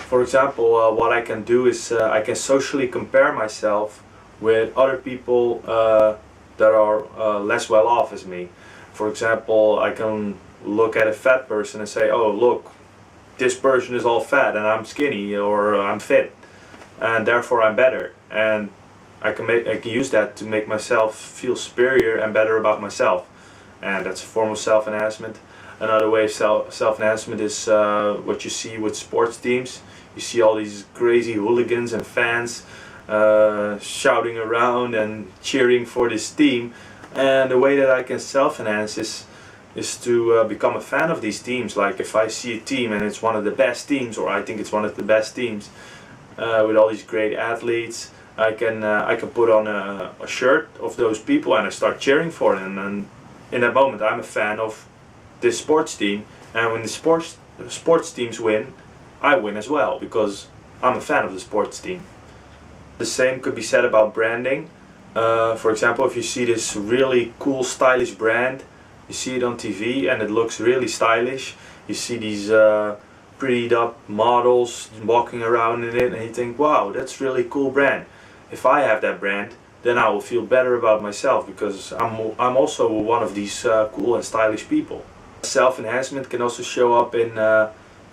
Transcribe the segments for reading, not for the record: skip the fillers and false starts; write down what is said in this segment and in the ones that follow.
For example, what I can do is I can socially compare myself with other people that are less well off as me. For example, I can look at a fat person and say, oh look, this person is all fat and I'm skinny, or I'm fit, and therefore I'm better. And I can use that to make myself feel superior and better about myself. And that's a form of self-enhancement. Another way of self-enhancement is what you see with sports teams. You see all these crazy hooligans and fans shouting around and cheering for this team. And the way that I can self-enhance is to become a fan of these teams. Like if I see a team and it's one of the best teams, or I think it's one of the best teams, with all these great athletes, I can put on a shirt of those people and I start cheering for them. And in that moment, I'm a fan of this sports team. And when the sports teams win, I win as well, because I'm a fan of the sports team. The same could be said about branding. For example, if you see this really cool, stylish brand, you see it on TV and it looks really stylish. You see these prettied up models walking around in it, and you think, wow, that's really cool brand. If I have that brand, then I will feel better about myself, because I'm also one of these cool and stylish people. Self-enhancement can also show up in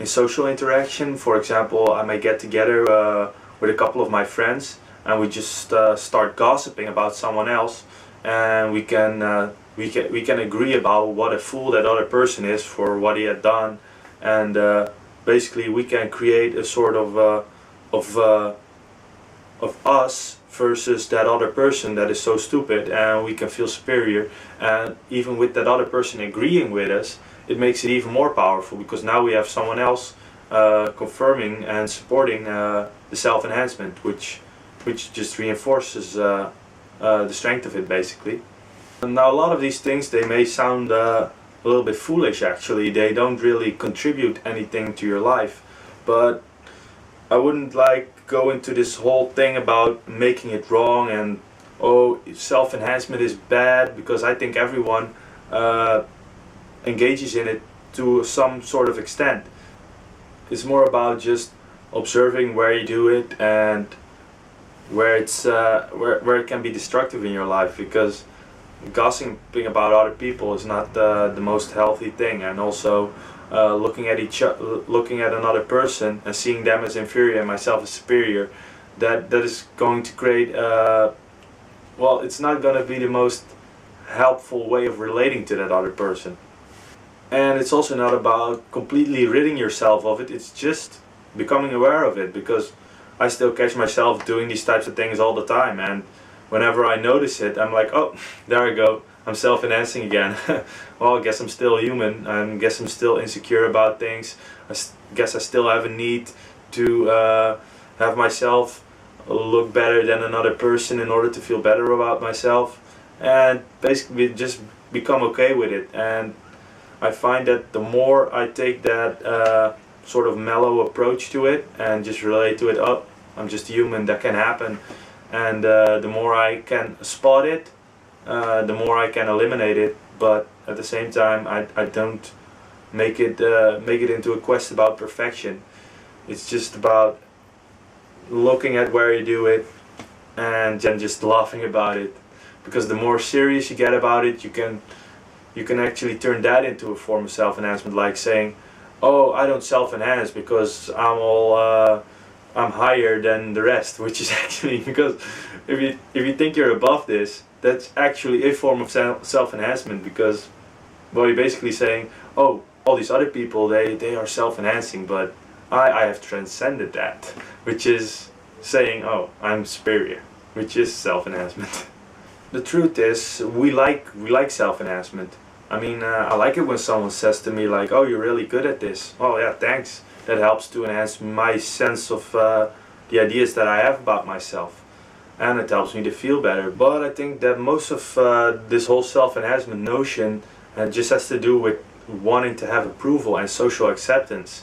social interaction. For example, I may get together with a couple of my friends and we just start gossiping about someone else, and we can agree about what a fool that other person is for what he had done, and basically we can create a sort of us versus that other person that is so stupid, and we can feel superior. And even with that other person agreeing with us, it makes it even more powerful, because now we have someone else confirming and supporting the self-enhancement, which just reinforces the strength of it, basically. And now a lot of these things, they may sound a little bit foolish actually. They don't really contribute anything to your life, but I wouldn't go into this whole thing about making it wrong and, oh, self-enhancement is bad, because I think everyone engages in it to some sort of extent. It's more about just observing where you do it and where where it can be destructive in your life, because gossiping about other people is not the most healthy thing. And also looking at another person and seeing them as inferior and myself as superior, that is going to create well, it's not going to be the most helpful way of relating to that other person. And it's also not about completely ridding yourself of it, it's just becoming aware of it, because I still catch myself doing these types of things all the time, and whenever I notice it, I'm like, oh, there I go, I'm self-enhancing again. Well, I guess I'm still human, I guess I'm still insecure about things, I guess I still have a need to have myself look better than another person in order to feel better about myself, and basically just become okay with it. And I find that the more I take that sort of mellow approach to it and just relate to it, oh, I'm just human, that can happen, and the more I can spot it, the more I can eliminate it. But at the same time, I don't make it into a quest about perfection. It's just about looking at where you do it and then just laughing about it, because the more serious you get about it, you can actually turn that into a form of self-enhancement, like saying, oh, I don't self-enhance because I'm higher than the rest, which is actually, because if you think you're above this, that's actually a form of self-enhancement, because, well, you're basically saying, oh, all these other people, they are self-enhancing, but I have transcended that, which is saying, oh, I'm superior, which is self-enhancement. The truth is, we like self-enhancement. I mean, I like it when someone says to me like, oh, you're really good at this. Oh yeah, thanks. That helps to enhance my sense of the ideas that I have about myself, and it helps me to feel better. But I think that most of this whole self-enhancement notion just has to do with wanting to have approval and social acceptance,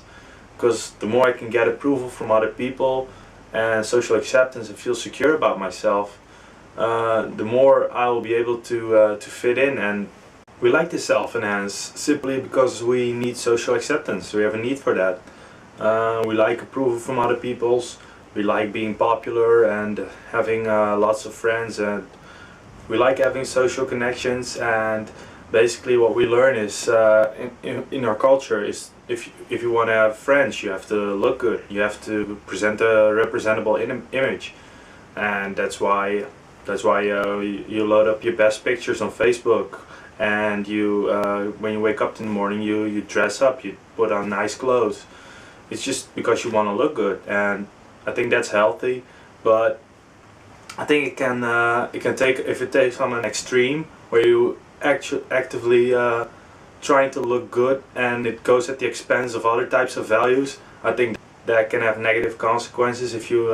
because the more I can get approval from other people and social acceptance and feel secure about myself, the more I will be able to fit in. And we like to self-enhance simply because we need social acceptance. We have a need for that. We like approval from other people's. We like being popular and having lots of friends, and we like having social connections. And basically what we learn is in our culture is if you want to have friends, you have to look good, you have to present a representable image, and that's why you load up your best pictures on Facebook, and you when you wake up in the morning, you dress up, you put on nice clothes. It's just because you want to look good, and I think that's healthy. But I think it can take, if it takes on an extreme where you actively trying to look good and it goes at the expense of other types of values. I think that can have negative consequences if you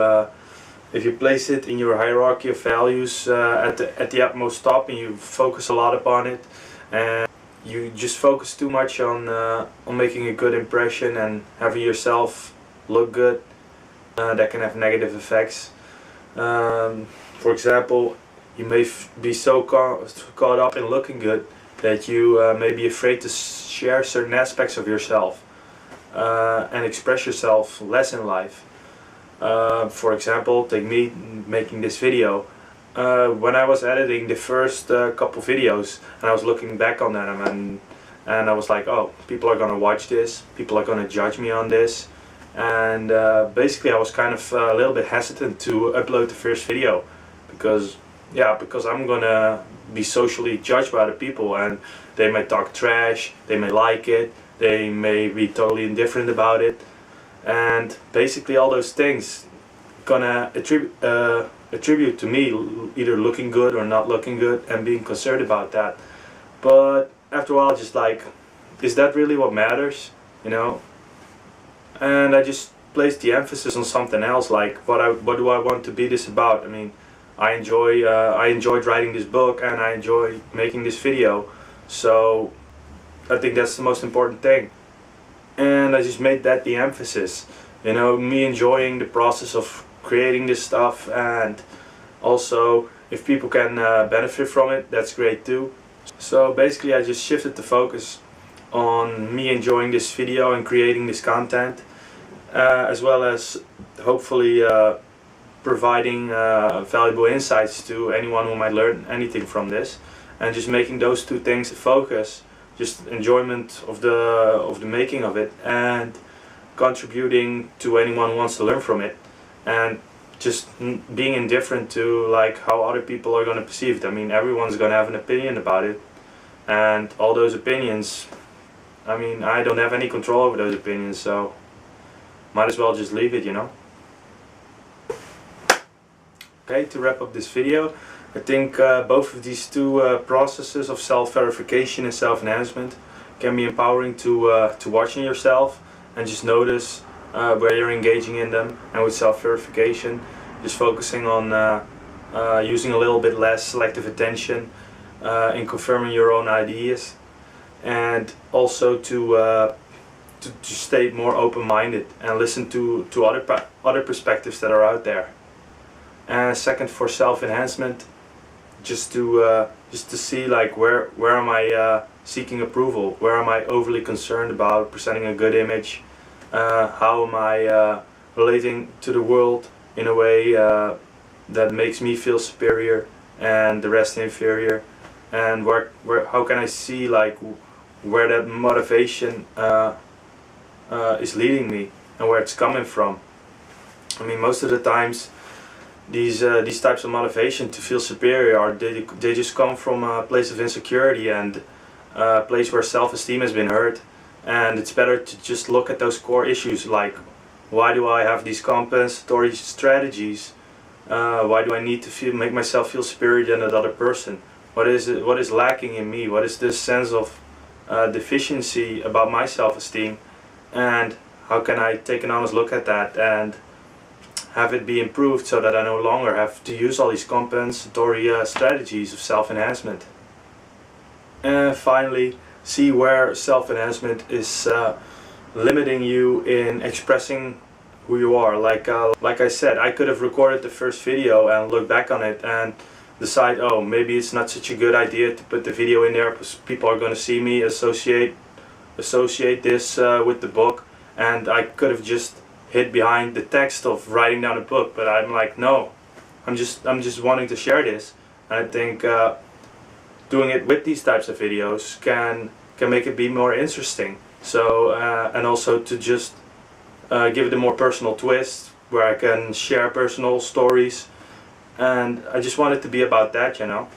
place it in your hierarchy of values at the utmost top, and you focus a lot upon it, and you just focus too much on making a good impression and having yourself look good. That can have negative effects. For example, you may be so caught up in looking good that you may be afraid to share certain aspects of yourself and express yourself less in life. For example, take me making this video. When I was editing the first couple videos, and I was looking back on them, and I was like, oh, people are gonna watch this, people are gonna judge me on this, and basically I was kind of a little bit hesitant to upload the first video because I'm gonna be socially judged by other people, and they may talk trash, they may like it, they may be totally indifferent about it, and basically all those things gonna attribute to me either looking good or not looking good and being concerned about that. But after a while, just like, is that really what matters, you know? And I just placed the emphasis on something else, like what do I want to be this about? I mean, I enjoyed writing this book, and I enjoy making this video, so I think that's the most important thing. And I just made that the emphasis, you know, me enjoying the process of creating this stuff, and also if people can benefit from it, that's great too. So basically I just shifted the focus on me enjoying this video and creating this content, as well as hopefully providing valuable insights to anyone who might learn anything from this, and just making those two things the focus, just enjoyment of the making of it, and contributing to anyone who wants to learn from it, and just being indifferent to like how other people are going to perceive it. I mean, everyone's going to have an opinion about it, and all those opinions, I mean, I don't have any control over those opinions, so might as well just leave it, you know. Okay, to wrap up this video, I think both of these two processes of self-verification and self-enhancement can be empowering to watching yourself and just notice where you're engaging in them. And with self-verification, just focusing on using a little bit less selective attention in confirming your own ideas, and also to stay more open-minded and listen to other perspectives that are out there. And second, for self-enhancement, just to see like where am I seeking approval, where am I overly concerned about presenting a good image, how am I relating to the world in a way that makes me feel superior and the rest inferior, and how can I see like where that motivation is leading me and where it's coming from. I mean, most of the times these types of motivation to feel superior, they just come from a place of insecurity and a place where self-esteem has been hurt. And it's better to just look at those core issues, like why do I have these compensatory strategies? Why do I need to make myself feel superior than another person? What is lacking in me? What is this sense of deficiency about my self-esteem? And how can I take an honest look at that and have it be improved so that I no longer have to use all these compensatory strategies of self-enhancement? And finally, see where self-enhancement is limiting you in expressing who you are. Like I said, I could have recorded the first video and look back on it and decide, oh, maybe it's not such a good idea to put the video in there because people are going to see me associate this with the book, and I could have just hid behind the text of writing down a book, but I'm like, no, I'm just wanting to share this, and I think doing it with these types of videos can make it be more interesting. So and also to just give it a more personal twist where I can share personal stories, and I just want it to be about that, you know,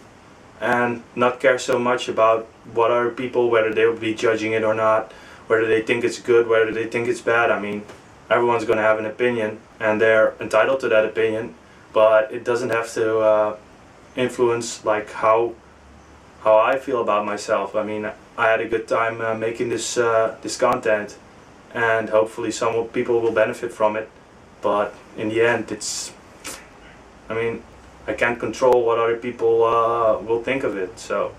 and not care so much about what other people, whether they will be judging it or not, whether they think it's good, whether they think it's bad. I mean, everyone's going to have an opinion and they're entitled to that opinion, but it doesn't have to influence like how I feel about myself. I mean, I had a good time making this this content, and hopefully some people will benefit from it, but in the end it's, I mean, I can't control what other people will think of it, so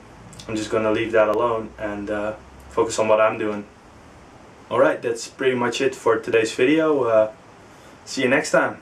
I'm just gonna leave that alone and focus on what I'm doing. Alright, that's pretty much it for today's video. See you next time.